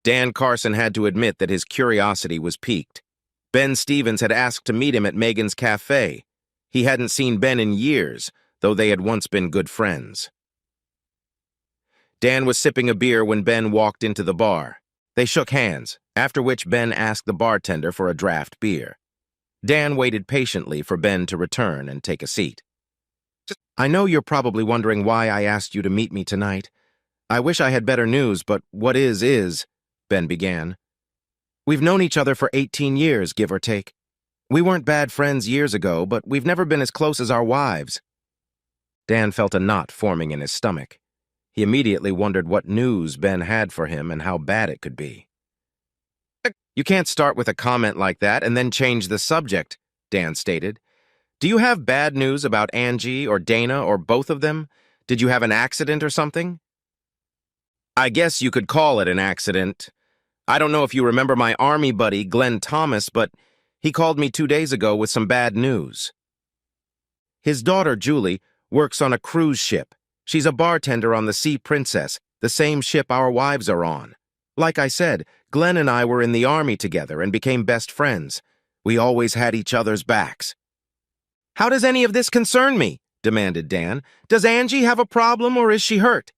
Dan Carson had to admit that his curiosity was piqued. Ben Stevens had asked to meet him at Megan's cafe. He hadn't seen Ben in years, though they had once been good friends. Dan was sipping a beer when Ben walked into the bar. They shook hands, after which Ben asked the bartender for a draft beer. Dan waited patiently for Ben to return and take a seat. "I know you're probably wondering why I asked you to meet me tonight. I wish I had better news, but what is," Ben began. "We've known each other for 18 years, give or take. We weren't bad friends years ago, but we've never been as close as our wives." Dan felt a knot forming in his stomach. He immediately wondered what news Ben had for him and how bad it could be. "You can't start with a comment like that and then change the subject," Dan stated. "Do you have bad news about Angie or Dana or both of them? Did you have an accident or something?" "I guess you could call it an accident. I don't know if you remember my army buddy, Glenn Thomas, but he called me 2 days ago with some bad news. His daughter, Julie, works on a cruise ship. She's a bartender on the Sea Princess, the same ship our wives are on. Like I said, Glenn and I were in the army together and became best friends. We always had each other's backs." "How does any of this concern me?" demanded Dan. "Does Angie have a problem or is she hurt?"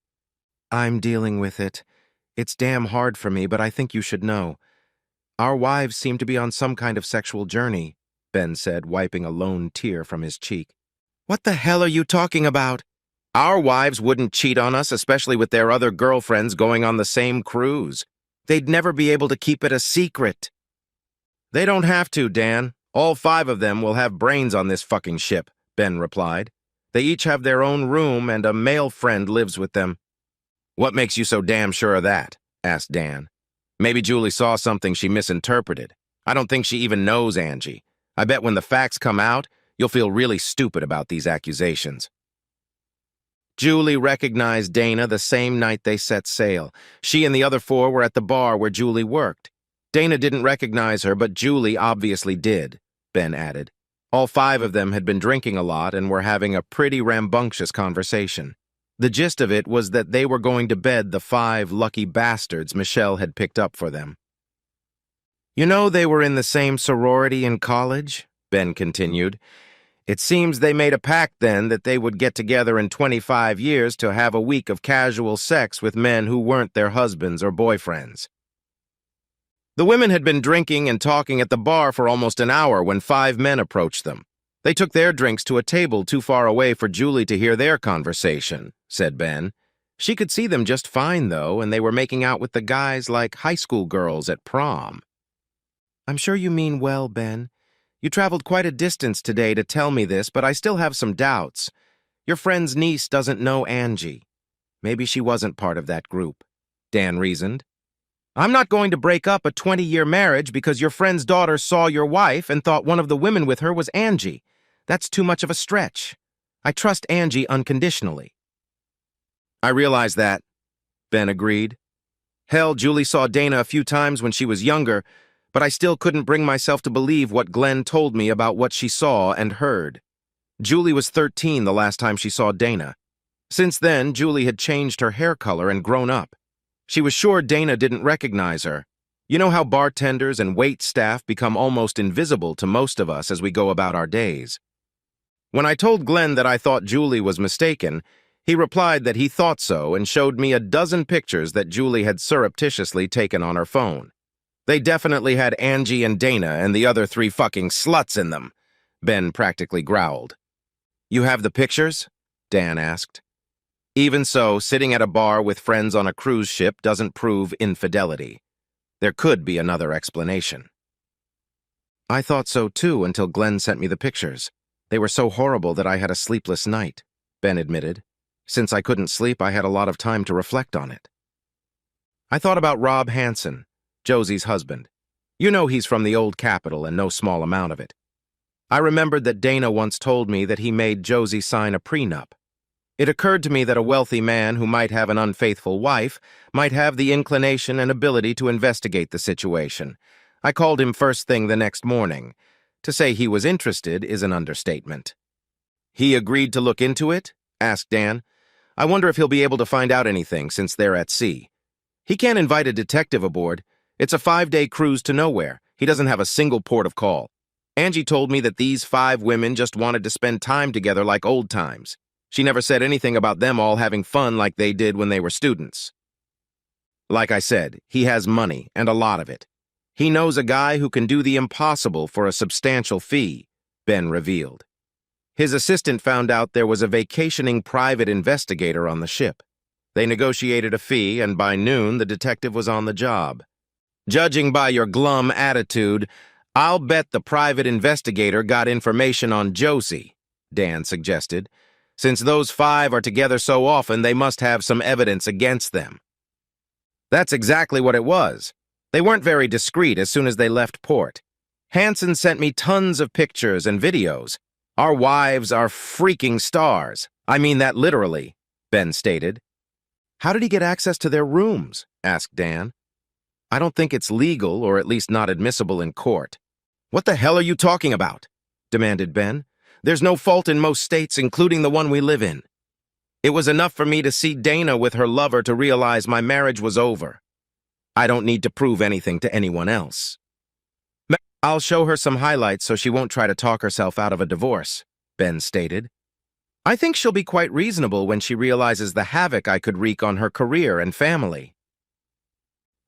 "I'm dealing with it. It's damn hard for me, but I think you should know. Our wives seem to be on some kind of sexual journey," Ben said, wiping a lone tear from his cheek. "What the hell are you talking about? Our wives wouldn't cheat on us, especially with their other girlfriends going on the same cruise. They'd never be able to keep it a secret." "They don't have to, Dan. All 5 of them will have brains on this fucking ship," Ben replied. "They each have their own room and a male friend lives with them." "What makes you so damn sure of that?" asked Dan. "Maybe Julie saw something she misinterpreted. I don't think she even knows Angie. I bet when the facts come out, you'll feel really stupid about these accusations." Julie recognized Dana the same night they set sail. She and the other 4 were at the bar where Julie worked. Dana didn't recognize her, but Julie obviously did, Ben added. All 5 of them had been drinking a lot and were having a pretty rambunctious conversation. The gist of it was that they were going to bed the 5 lucky bastards Michelle had picked up for them. "You know they were in the same sorority in college?" Ben continued. "It seems they made a pact then that they would get together in 25 years to have a week of casual sex with men who weren't their husbands or boyfriends." The women had been drinking and talking at the bar for almost an hour when 5 men approached them. They took their drinks to a table too far away for Julie to hear their conversation, said Ben. She could see them just fine, though, and they were making out with the guys like high school girls at prom. "I'm sure you mean well, Ben. You traveled quite a distance today to tell me this, but I still have some doubts. Your friend's niece doesn't know Angie. Maybe she wasn't part of that group," Dan reasoned. "I'm not going to break up a 20-year marriage because your friend's daughter saw your wife and thought one of the women with her was Angie. That's too much of a stretch. I trust Angie unconditionally." "I realize that," Ben agreed. "Hell, Julie saw Dana a few times when she was younger, but I still couldn't bring myself to believe what Glenn told me about what she saw and heard. Julie was 13 the last time she saw Dana. Since then, Julie had changed her hair color and grown up. She was sure Dana didn't recognize her. You know how bartenders and wait staff become almost invisible to most of us as we go about our days. When I told Glenn that I thought Julie was mistaken, he replied that he thought so and showed me a dozen pictures that Julie had surreptitiously taken on her phone. They definitely had Angie and Dana and the other 3 fucking sluts in them," Ben practically growled. "You have the pictures?" Dan asked. "Even so, sitting at a bar with friends on a cruise ship doesn't prove infidelity. There could be another explanation." "I thought so too until Glenn sent me the pictures. They were so horrible that I had a sleepless night," Ben admitted. "Since I couldn't sleep, I had a lot of time to reflect on it. I thought about Rob Hansen, Josie's husband. You know he's from the old Capitol and no small amount of it. I remembered that Dana once told me that he made Josie sign a prenup. It occurred to me that a wealthy man who might have an unfaithful wife might have the inclination and ability to investigate the situation. I called him first thing the next morning. To say he was interested is an understatement." "He agreed to look into it?" asked Dan. "I wonder if he'll be able to find out anything since they're at sea. He can't invite a detective aboard. It's a 5-day cruise to nowhere. He doesn't have a single port of call. Angie told me that these 5 women just wanted to spend time together like old times. She never said anything about them all having fun like they did when they were students. Like I said, he has money, and a lot of it. He knows a guy who can do the impossible for a substantial fee, Ben revealed. His assistant found out there was a vacationing private investigator on the ship. They negotiated a fee, and by noon, the detective was on the job. Judging by your glum attitude, I'll bet the private investigator got information on Josie, Dan suggested. Since those 5 are together so often, they must have some evidence against them. That's exactly what it was. They weren't very discreet as soon as they left port. Hansen sent me tons of pictures and videos. Our wives are freaking stars. I mean that literally, Ben stated. How did he get access to their rooms? Asked Dan. I don't think it's legal, or at least not admissible in court. What the hell are you talking about? Demanded Ben. There's no fault in most states, including the one we live in. It was enough for me to see Dana with her lover to realize my marriage was over. I don't need to prove anything to anyone else. I'll show her some highlights so she won't try to talk herself out of a divorce, Ben stated. I think she'll be quite reasonable when she realizes the havoc I could wreak on her career and family.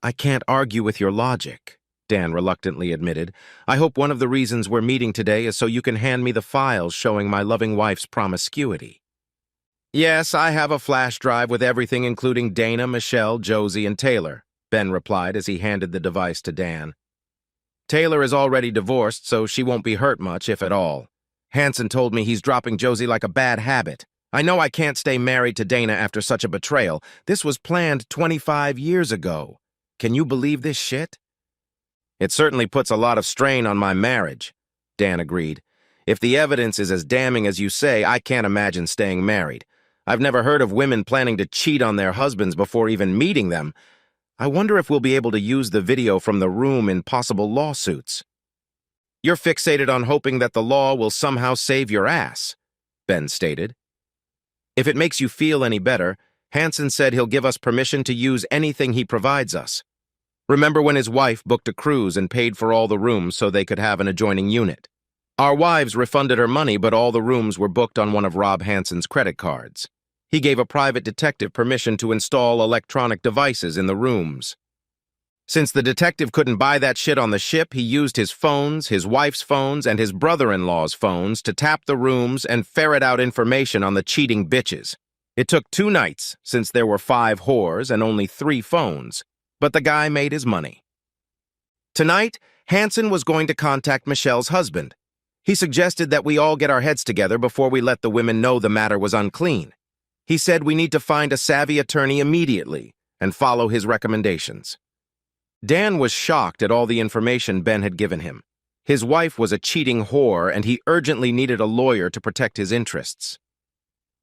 I can't argue with your logic, Dan reluctantly admitted. I hope one of the reasons we're meeting today is so you can hand me the files showing my loving wife's promiscuity. Yes, I have a flash drive with everything including Dana, Michelle, Josie, and Taylor, Ben replied as he handed the device to Dan. Taylor is already divorced, so she won't be hurt much, if at all. Hansen told me he's dropping Josie like a bad habit. I know I can't stay married to Dana after such a betrayal. This was planned 25 years ago. Can you believe this shit? It certainly puts a lot of strain on my marriage, Dan agreed. If the evidence is as damning as you say, I can't imagine staying married. I've never heard of women planning to cheat on their husbands before even meeting them. I wonder if we'll be able to use the video from the room in possible lawsuits. You're fixated on hoping that the law will somehow save your ass, Ben stated. If it makes you feel any better, Hansen said he'll give us permission to use anything he provides us. Remember when his wife booked a cruise and paid for all the rooms so they could have an adjoining unit? Our wives refunded her money, but all the rooms were booked on one of Rob Hansen's credit cards. He gave a private detective permission to install electronic devices in the rooms. Since the detective couldn't buy that shit on the ship, he used his phones, his wife's phones, and his brother-in-law's phones to tap the rooms and ferret out information on the cheating bitches. It took 2 nights, since there were 5 whores and only 3 phones, but the guy made his money. Tonight, Hansen was going to contact Michelle's husband. He suggested that we all get our heads together before we let the women know the matter was unclean. He said we need to find a savvy attorney immediately and follow his recommendations. Dan was shocked at all the information Ben had given him. His wife was a cheating whore, and he urgently needed a lawyer to protect his interests.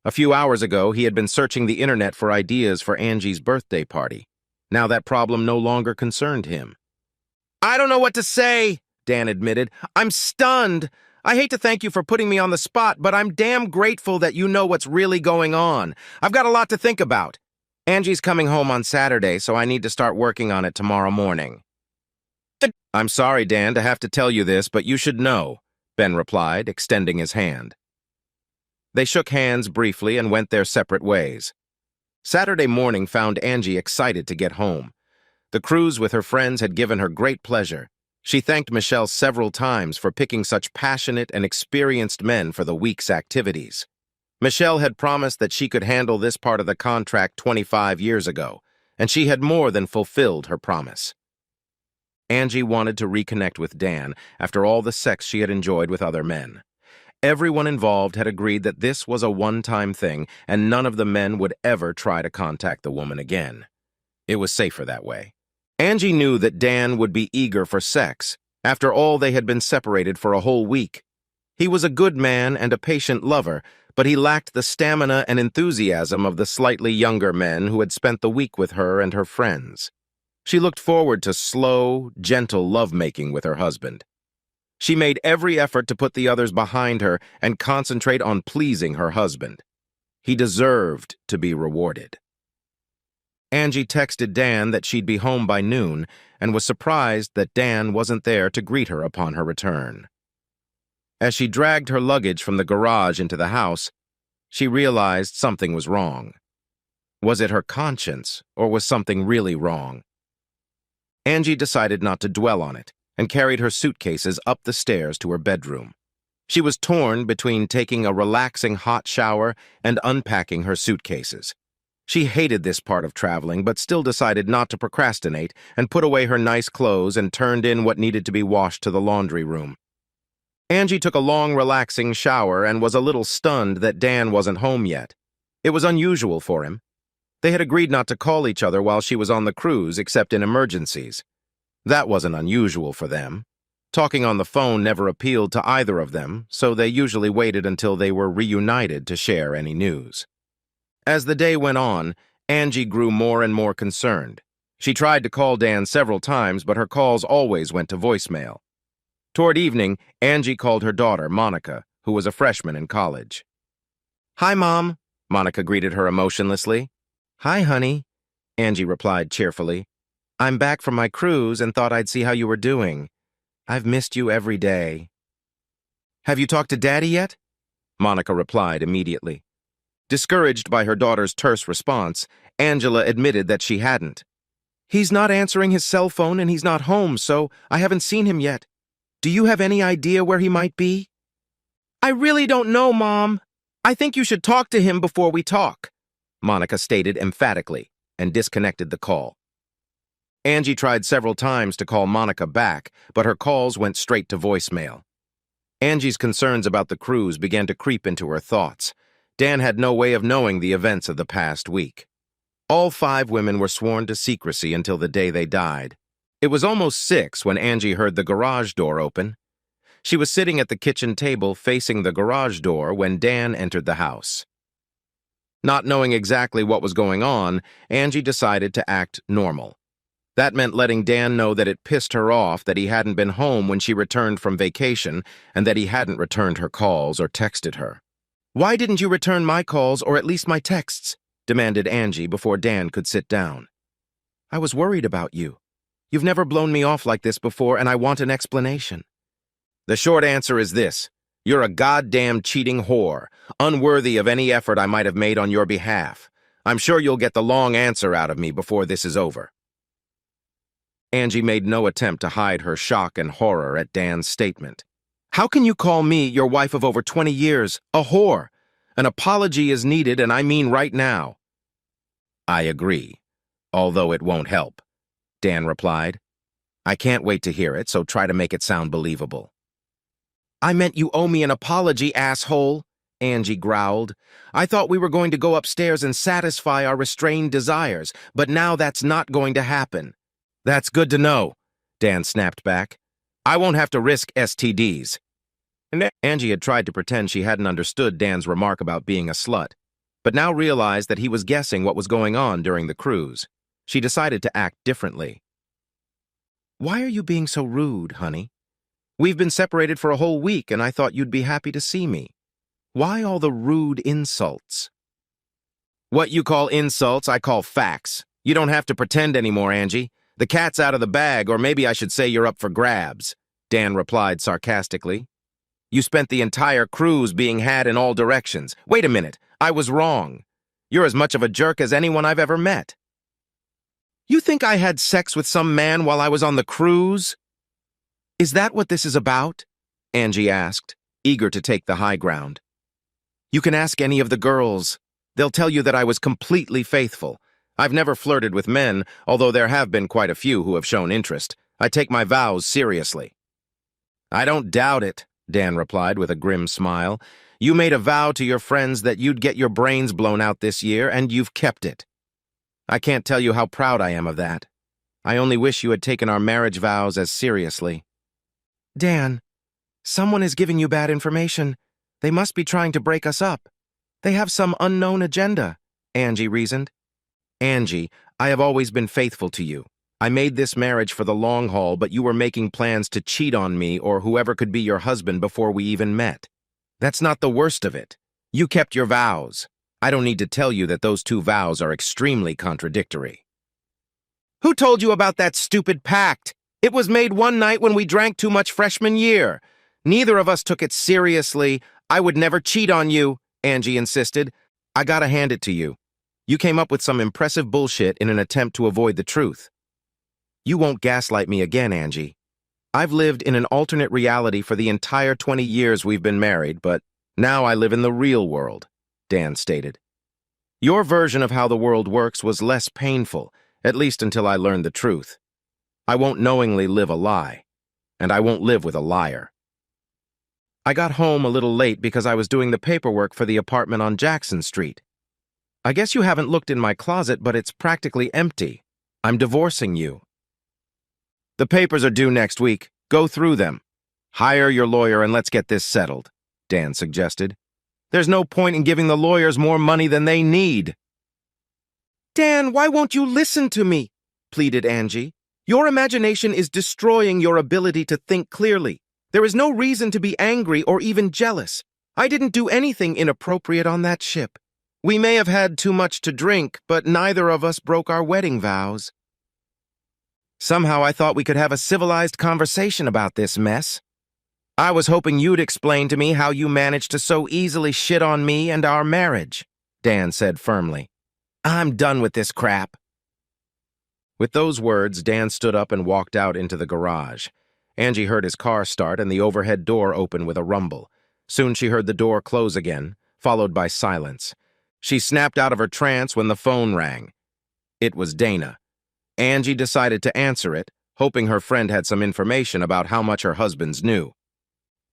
A few hours ago, he had been searching the internet for ideas for Angie's birthday party. Now that problem no longer concerned him. I don't know what to say, Dan admitted. I'm stunned. I hate to thank you for putting me on the spot, but I'm damn grateful that you know what's really going on. I've got a lot to think about. Angie's coming home on Saturday, so I need to start working on it tomorrow morning. I'm sorry, Dan, to have to tell you this, but you should know, Ben replied, extending his hand. They shook hands briefly and went their separate ways. Saturday morning found Angie excited to get home. The cruise with her friends had given her great pleasure. She thanked Michelle several times for picking such passionate and experienced men for the week's activities. Michelle had promised that she could handle this part of the contract 25 years ago, and she had more than fulfilled her promise. Angie wanted to reconnect with Dan after all the sex she had enjoyed with other men. Everyone involved had agreed that this was a one-time thing, and none of the men would ever try to contact the woman again. It was safer that way. Angie knew that Dan would be eager for sex. After all, they had been separated for a whole week. He was a good man and a patient lover, but he lacked the stamina and enthusiasm of the slightly younger men who had spent the week with her and her friends. She looked forward to slow, gentle lovemaking with her husband. She made every effort to put the others behind her and concentrate on pleasing her husband. He deserved to be rewarded. Angie texted Dan that she'd be home by noon and was surprised that Dan wasn't there to greet her upon her return. As she dragged her luggage from the garage into the house, she realized something was wrong. Was it her conscience, or was something really wrong? Angie decided not to dwell on it and carried her suitcases up the stairs to her bedroom. She was torn between taking a relaxing hot shower and unpacking her suitcases. She hated this part of traveling, but still decided not to procrastinate and put away her nice clothes and turned in what needed to be washed to the laundry room. Angie took a long, relaxing shower and was a little stunned that Dan wasn't home yet. It was unusual for him. They had agreed not to call each other while she was on the cruise except in emergencies. That wasn't unusual for them. Talking on the phone never appealed to either of them, so they usually waited until they were reunited to share any news. As the day went on, Angie grew more and more concerned. She tried to call Dan several times, but her calls always went to voicemail. Toward evening, Angie called her daughter, Monica, who was a freshman in college. "Hi, Mom," Monica greeted her emotionlessly. "Hi, honey," Angie replied cheerfully. "I'm back from my cruise and thought I'd see how you were doing. I've missed you every day." "Have you talked to Daddy yet?" Monica replied immediately. Discouraged by her daughter's terse response, Angela admitted that she hadn't. "He's not answering his cell phone and he's not home, so I haven't seen him yet. Do you have any idea where he might be?" "I really don't know, Mom. I think you should talk to him before we talk," Monica stated emphatically and disconnected the call. Angie tried several times to call Monica back, but her calls went straight to voicemail. Angie's concerns about the cruise began to creep into her thoughts. Dan had no way of knowing the events of the past week. All 5 women were sworn to secrecy until the day they died. It was almost 6 when Angie heard the garage door open. She was sitting at the kitchen table facing the garage door when Dan entered the house. Not knowing exactly what was going on, Angie decided to act normal. That meant letting Dan know that it pissed her off that he hadn't been home when she returned from vacation and that he hadn't returned her calls or texted her. "Why didn't you return my calls or at least my texts?" demanded Angie before Dan could sit down. "I was worried about you. You've never blown me off like this before, and I want an explanation." "The short answer is this. You're a goddamn cheating whore, unworthy of any effort I might have made on your behalf. I'm sure you'll get the long answer out of me before this is over." Angie made no attempt to hide her shock and horror at Dan's statement. "How can you call me, your wife of over 20 years, a whore? An apology is needed, and I mean right now." "I agree, although it won't help," Dan replied. "I can't wait to hear it, so try to make it sound believable." "I meant you owe me an apology, asshole," Angie growled. "I thought we were going to go upstairs and satisfy our restrained desires, but now that's not going to happen." "That's good to know," Dan snapped back. "I won't have to risk STDs. Angie had tried to pretend she hadn't understood Dan's remark about being a slut, but now realized that he was guessing what was going on during the cruise. She decided to act differently. "Why are you being so rude, honey? We've been separated for a whole week, and I thought you'd be happy to see me. Why all the rude insults?" "What you call insults, I call facts. You don't have to pretend anymore, Angie. The cat's out of the bag, or maybe I should say you're up for grabs," Dan replied sarcastically. "You spent the entire cruise being had in all directions. Wait a minute, I was wrong. You're as much of a jerk as anyone I've ever met." "You think I had sex with some man while I was on the cruise? Is that what this is about?" Angie asked, eager to take the high ground. "You can ask any of the girls. They'll tell you that I was completely faithful. I've never flirted with men, although there have been quite a few who have shown interest. I take my vows seriously." "I don't doubt it," Dan replied with a grim smile. "You made a vow to your friends that you'd get your brains blown out this year, and you've kept it. I can't tell you how proud I am of that. I only wish you had taken our marriage vows as seriously." "Dan, someone is giving you bad information. They must be trying to break us up. They have some unknown agenda," Angie reasoned. "Angie, I have always been faithful to you. I made this marriage for the long haul, but you were making plans to cheat on me or whoever could be your husband before we even met. That's not the worst of it. You kept your vows. I don't need to tell you that those 2 vows are extremely contradictory." Who told you about that stupid pact? It was made one night when we drank too much freshman year. Neither of us took it seriously. I would never cheat on you, Angie insisted. I gotta hand it to you. You came up with some impressive bullshit in an attempt to avoid the truth. You won't gaslight me again, Angie. I've lived in an alternate reality for the entire 20 years we've been married, but now I live in the real world, Dan stated. Your version of how the world works was less painful, at least until I learned the truth. I won't knowingly live a lie, and I won't live with a liar. I got home a little late because I was doing the paperwork for the apartment on Jackson Street. I guess you haven't looked in my closet, but it's practically empty. I'm divorcing you. The papers are due next week. Go through them. Hire your lawyer and let's get this settled, Dan suggested. There's no point in giving the lawyers more money than they need. Dan, why won't you listen to me? Pleaded Angie. Your imagination is destroying your ability to think clearly. There is no reason to be angry or even jealous. I didn't do anything inappropriate on that ship. We may have had too much to drink, but neither of us broke our wedding vows. Somehow I thought we could have a civilized conversation about this mess. I was hoping you'd explain to me how you managed to so easily shit on me and our marriage, Dan said firmly. I'm done with this crap. With those words, Dan stood up and walked out into the garage. Angie heard his car start and the overhead door open with a rumble. Soon she heard the door close again, followed by silence. She snapped out of her trance when the phone rang. It was Dana. Angie decided to answer it, hoping her friend had some information about how much her husbands knew.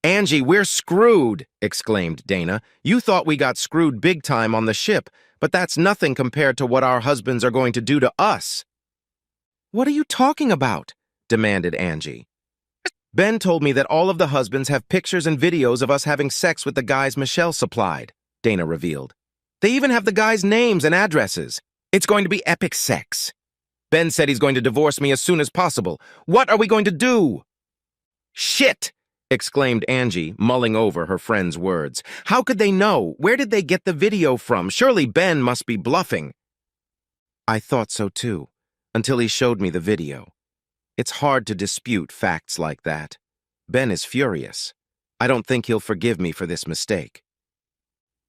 Angie, we're screwed, exclaimed Dana. You thought we got screwed big time on the ship, but that's nothing compared to what our husbands are going to do to us. What are you talking about? Demanded Angie. Ben told me that all of the husbands have pictures and videos of us having sex with the guys Michelle supplied, Dana revealed. They even have the guys' names and addresses. It's going to be epic sex. Ben said he's going to divorce me as soon as possible. What are we going to do? Shit! Exclaimed Angie, mulling over her friend's words. How could they know? Where did they get the video from? Surely Ben must be bluffing. I thought so too, until he showed me the video. It's hard to dispute facts like that. Ben is furious. I don't think he'll forgive me for this mistake.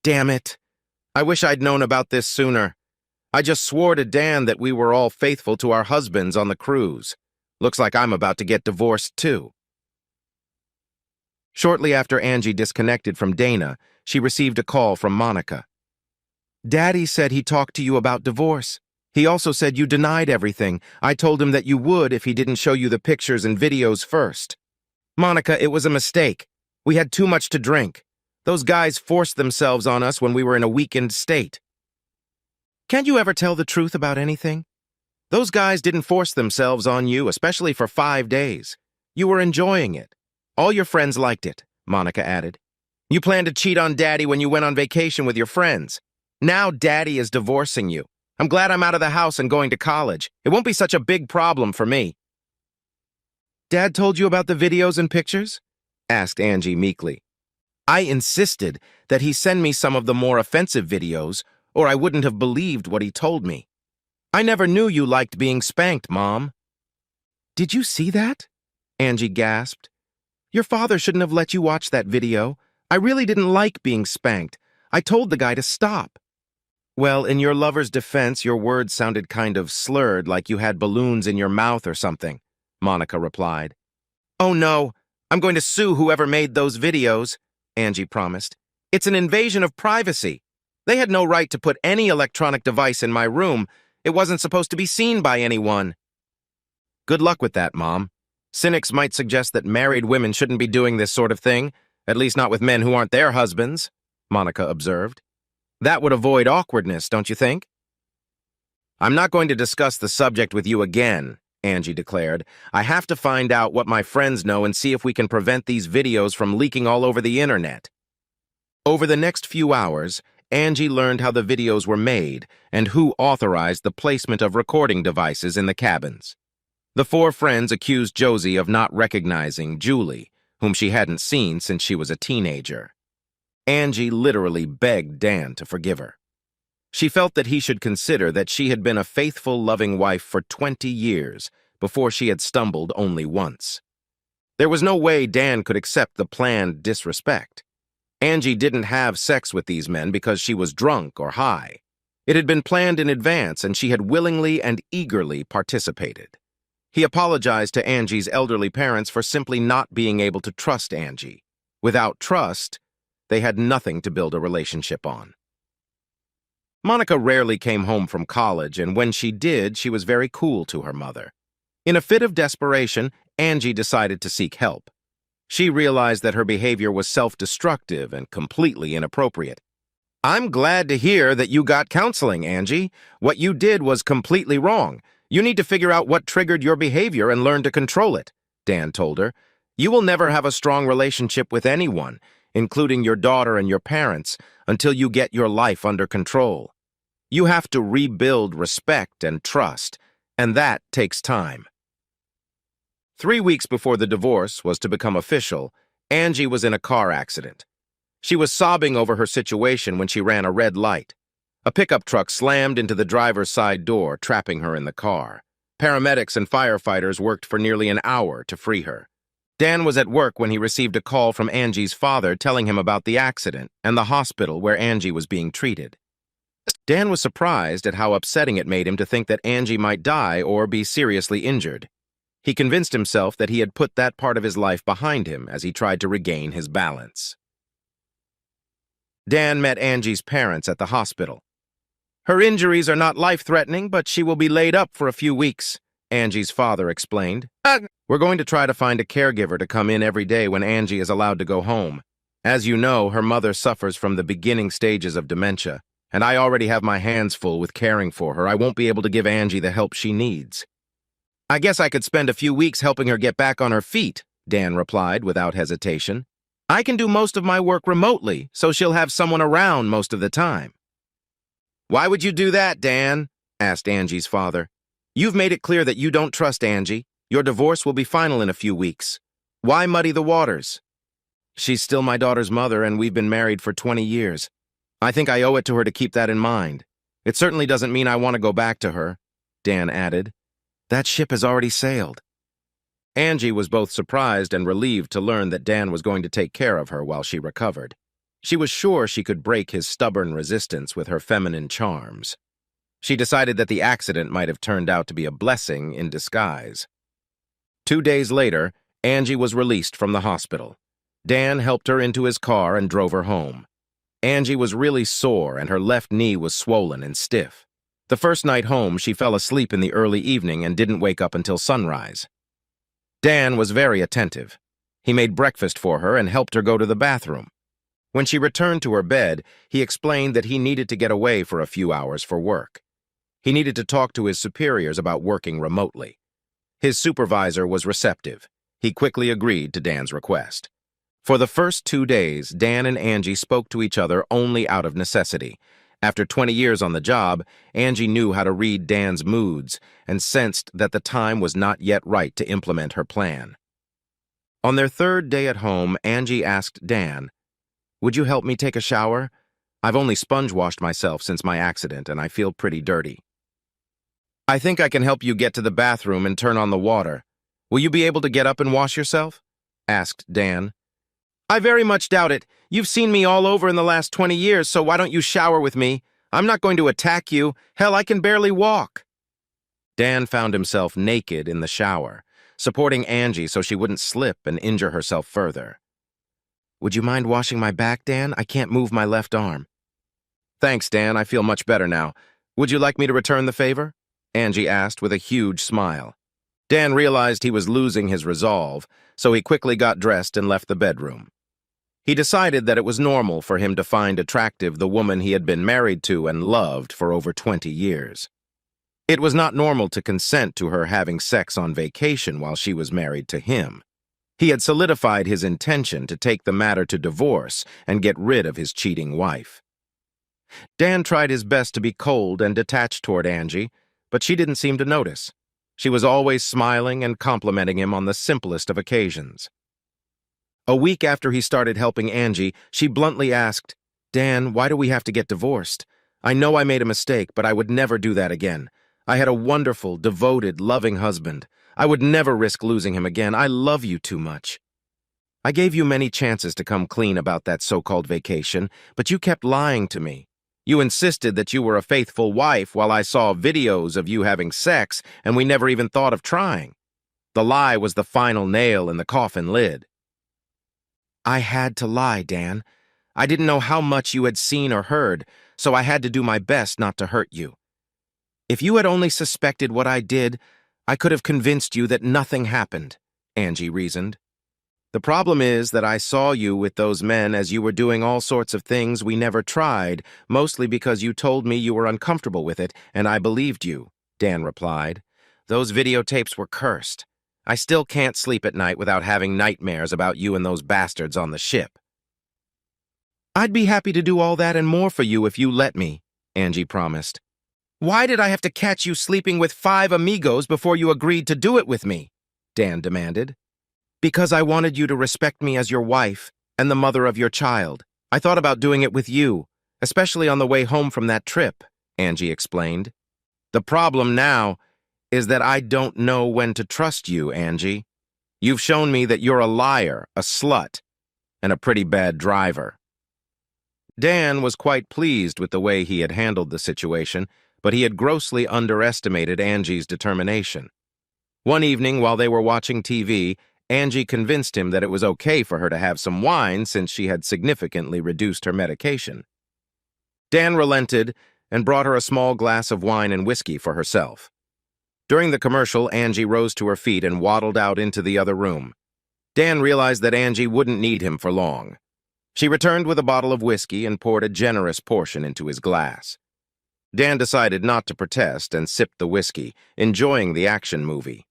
Damn it. I wish I'd known about this sooner. I just swore to Dan that we were all faithful to our husbands on the cruise. Looks like I'm about to get divorced too. Shortly after Angie disconnected from Dana, she received a call from Monica. Daddy said he talked to you about divorce. He also said you denied everything. I told him that you would if he didn't show you the pictures and videos first. Monica, it was a mistake. We had too much to drink. Those guys forced themselves on us when we were in a weakened state. Can't you ever tell the truth about anything? Those guys didn't force themselves on you, especially for 5 days. You were enjoying it. All your friends liked it, Monica added. You planned to cheat on Daddy when you went on vacation with your friends. Now Daddy is divorcing you. I'm glad I'm out of the house and going to college. It won't be such a big problem for me. Dad told you about the videos and pictures? Asked Angie meekly. I insisted that he send me some of the more offensive videos, or I wouldn't have believed what he told me. I never knew you liked being spanked, Mom. Did you see that? Angie gasped. Your father shouldn't have let you watch that video. I really didn't like being spanked. I told the guy to stop. Well, in your lover's defense, your words sounded kind of slurred, like you had balloons in your mouth or something, Monica replied. Oh no, I'm going to sue whoever made those videos, Angie promised. It's an invasion of privacy. They had no right to put any electronic device in my room. It wasn't supposed to be seen by anyone. Good luck with that, Mom. Cynics might suggest that married women shouldn't be doing this sort of thing, at least not with men who aren't their husbands, Monica observed. That would avoid awkwardness, don't you think? I'm not going to discuss the subject with you again, Angie declared. I have to find out what my friends know and see if we can prevent these videos from leaking all over the internet. Over the next few hours, Angie learned how the videos were made and who authorized the placement of recording devices in the cabins. The 4 friends accused Josie of not recognizing Julie, whom she hadn't seen since she was a teenager. Angie literally begged Dan to forgive her. She felt that he should consider that she had been a faithful, loving wife for 20 years before she had stumbled only once. There was no way Dan could accept the planned disrespect. Angie didn't have sex with these men because she was drunk or high. It had been planned in advance, and she had willingly and eagerly participated. He apologized to Angie's elderly parents for simply not being able to trust Angie. Without trust, they had nothing to build a relationship on. Monica rarely came home from college, and when she did, she was very cool to her mother. In a fit of desperation, Angie decided to seek help. She realized that her behavior was self-destructive and completely inappropriate. "I'm glad to hear that you got counseling, Angie. What you did was completely wrong. You need to figure out what triggered your behavior and learn to control it," Dan told her. "You will never have a strong relationship with anyone, including your daughter and your parents, until you get your life under control. You have to rebuild respect and trust, and that takes time." 3 weeks before the divorce was to become official, Angie was in a car accident. She was sobbing over her situation when she ran a red light. A pickup truck slammed into the driver's side door, trapping her in the car. Paramedics and firefighters worked for nearly an hour to free her. Dan was at work when he received a call from Angie's father telling him about the accident and the hospital where Angie was being treated. Dan was surprised at how upsetting it made him to think that Angie might die or be seriously injured. He convinced himself that he had put that part of his life behind him as he tried to regain his balance. Dan met Angie's parents at the hospital. "Her injuries are not life-threatening, but she will be laid up for a few weeks," Angie's father explained. "We're going to try to find a caregiver to come in every day when Angie is allowed to go home. As you know, her mother suffers from the beginning stages of dementia, and I already have my hands full with caring for her. I won't be able to give Angie the help she needs." "I guess I could spend a few weeks helping her get back on her feet," Dan replied without hesitation. "I can do most of my work remotely, so she'll have someone around most of the time." "Why would you do that, Dan?" asked Angie's father. "You've made it clear that you don't trust Angie. Your divorce will be final in a few weeks. Why muddy the waters?" "She's still my daughter's mother, and we've been married for 20 years. I think I owe it to her to keep that in mind. It certainly doesn't mean I want to go back to her," Dan added. "That ship has already sailed." Angie was both surprised and relieved to learn that Dan was going to take care of her while she recovered. She was sure she could break his stubborn resistance with her feminine charms. She decided that the accident might have turned out to be a blessing in disguise. 2 days later, Angie was released from the hospital. Dan helped her into his car and drove her home. Angie was really sore and her left knee was swollen and stiff. The first night home, she fell asleep in the early evening and didn't wake up until sunrise. Dan was very attentive. He made breakfast for her and helped her go to the bathroom. When she returned to her bed, he explained that he needed to get away for a few hours for work. He needed to talk to his superiors about working remotely. His supervisor was receptive. He quickly agreed to Dan's request. For the first 2 days, Dan and Angie spoke to each other only out of necessity. After 20 years on the job, Angie knew how to read Dan's moods and sensed that the time was not yet right to implement her plan. On their 3rd day at home, Angie asked Dan, "Would you help me take a shower? I've only sponge-washed myself since my accident and I feel pretty dirty." "I think I can help you get to the bathroom and turn on the water. Will you be able to get up and wash yourself?" asked Dan. "I very much doubt it. You've seen me all over in the last 20 years, so why don't you shower with me? I'm not going to attack you. Hell, I can barely walk." Dan found himself naked in the shower, supporting Angie so she wouldn't slip and injure herself further. "Would you mind washing my back, Dan? I can't move my left arm." "Thanks, Dan. I feel much better now. Would you like me to return the favor?" Angie asked with a huge smile. Dan realized he was losing his resolve, so he quickly got dressed and left the bedroom. He decided that it was normal for him to find attractive the woman he had been married to and loved for over 20 years. It was not normal to consent to her having sex on vacation while she was married to him. He had solidified his intention to take the matter to divorce and get rid of his cheating wife. Dan tried his best to be cold and detached toward Angie, but she didn't seem to notice. She was always smiling and complimenting him on the simplest of occasions. A week after he started helping Angie, she bluntly asked, "Dan, why do we have to get divorced? I know I made a mistake, but I would never do that again. I had a wonderful, devoted, loving husband. I would never risk losing him again. I love you too much. I gave you many chances to come clean about that so-called vacation, but you kept lying to me. You insisted that you were a faithful wife while I saw videos of you having sex, and we never even thought of trying. The lie was the final nail in the coffin lid. I had to lie, Dan. I didn't know how much you had seen or heard, so I had to do my best not to hurt you. If you had only suspected what I did, I could have convinced you that nothing happened, Angie reasoned. The problem is that I saw you with those men as you were doing all sorts of things we never tried, mostly because you told me you were uncomfortable with it, and I believed you, Dan replied. Those videotapes were cursed. I still can't sleep at night without having nightmares about you and those bastards on the ship. I'd be happy to do all that and more for you if you let me, Angie promised. Why did I have to catch you sleeping with 5 amigos before you agreed to do it with me? Dan demanded. Because I wanted you to respect me as your wife and the mother of your child. I thought about doing it with you, especially on the way home from that trip, Angie explained. The problem now is that I don't know when to trust you, Angie. You've shown me that you're a liar, a slut, and a pretty bad driver. Dan was quite pleased with the way he had handled the situation, but he had grossly underestimated Angie's determination. One evening, while they were watching TV, Angie convinced him that it was okay for her to have some wine since she had significantly reduced her medication. Dan relented and brought her a small glass of wine and whiskey for herself. During the commercial, Angie rose to her feet and waddled out into the other room. Dan realized that Angie wouldn't need him for long. She returned with a bottle of whiskey and poured a generous portion into his glass. Dan decided not to protest and sipped the whiskey, enjoying the action movie.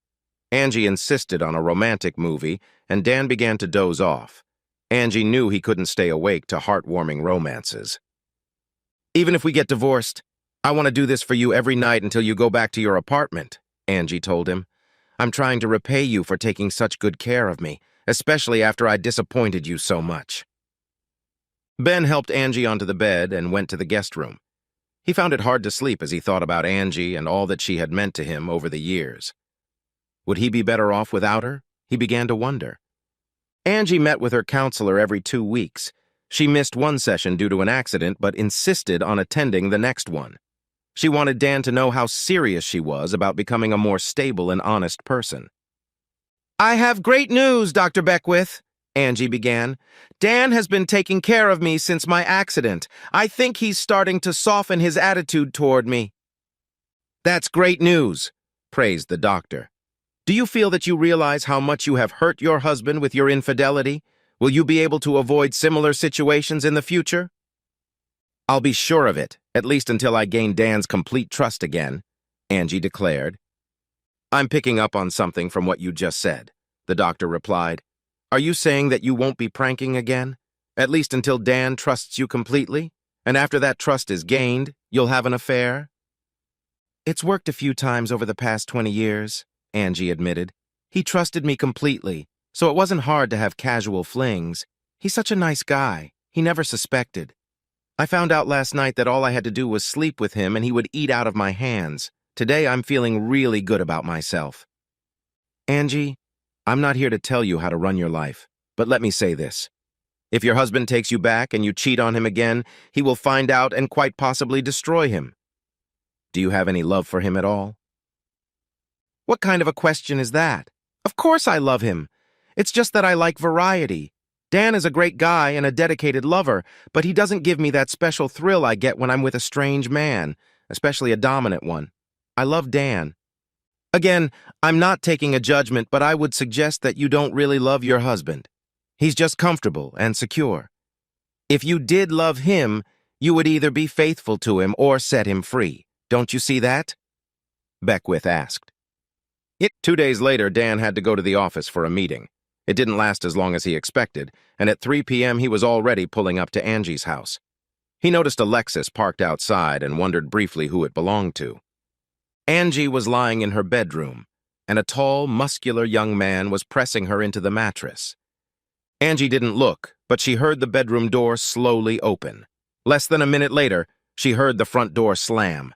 Angie insisted on a romantic movie, and Dan began to doze off. Angie knew he couldn't stay awake to heartwarming romances. Even if we get divorced, I want to do this for you every night until you go back to your apartment, Angie told him. I'm trying to repay you for taking such good care of me, especially after I disappointed you so much. Ben helped Angie onto the bed and went to the guest room. He found it hard to sleep as he thought about Angie and all that she had meant to him over the years. Would he be better off without her? He began to wonder. Angie met with her counselor every 2 weeks. She missed one session due to an accident, but insisted on attending the next one. She wanted Dan to know how serious she was about becoming a more stable and honest person. I have great news, Dr. Beckwith, Angie began. Dan has been taking care of me since my accident. I think he's starting to soften his attitude toward me. That's great news, praised the doctor. Do you feel that you realize how much you have hurt your husband with your infidelity? Will you be able to avoid similar situations in the future? I'll be sure of it, at least until I gain Dan's complete trust again, Angie declared. I'm picking up on something from what you just said, the doctor replied. Are you saying that you won't be pranking again? At least until Dan trusts you completely? And after that trust is gained, you'll have an affair? It's worked a few times over the past 20 years, Angie admitted. He trusted me completely, so it wasn't hard to have casual flings. He's such a nice guy. He never suspected. I found out last night that all I had to do was sleep with him and he would eat out of my hands. Today I'm feeling really good about myself. Angie, I'm not here to tell you how to run your life, but let me say this. If your husband takes you back and you cheat on him again, he will find out and quite possibly destroy him. Do you have any love for him at all? What kind of a question is that? Of course I love him. It's just that I like variety. Dan is a great guy and a dedicated lover, but he doesn't give me that special thrill I get when I'm with a strange man, especially a dominant one. I love Dan. Again, I'm not taking a judgment, but I would suggest that you don't really love your husband. He's just comfortable and secure. If you did love him, you would either be faithful to him or set him free. Don't you see that? Beckwith asked. 2 days later, Dan had to go to the office for a meeting. It didn't last as long as he expected, and at 3 p.m. he was already pulling up to Angie's house. He noticed a Lexus parked outside and wondered briefly who it belonged to. Angie was lying in her bedroom, and a tall, muscular young man was pressing her into the mattress. Angie didn't look, but she heard the bedroom door slowly open. Less than a minute later, She heard the front door slam.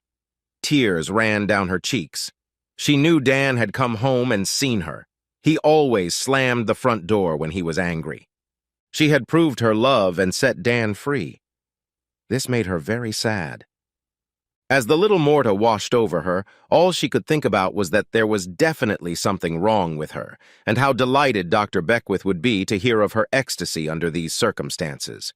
Tears ran down her cheeks. She knew Dan had come home and seen her. He always slammed the front door when he was angry. She had proved her love and set Dan free. This made her very sad. As the little mortar washed over her, all she could think about was that there was definitely something wrong with her, and how delighted Dr. Beckwith would be to hear of her ecstasy under these circumstances.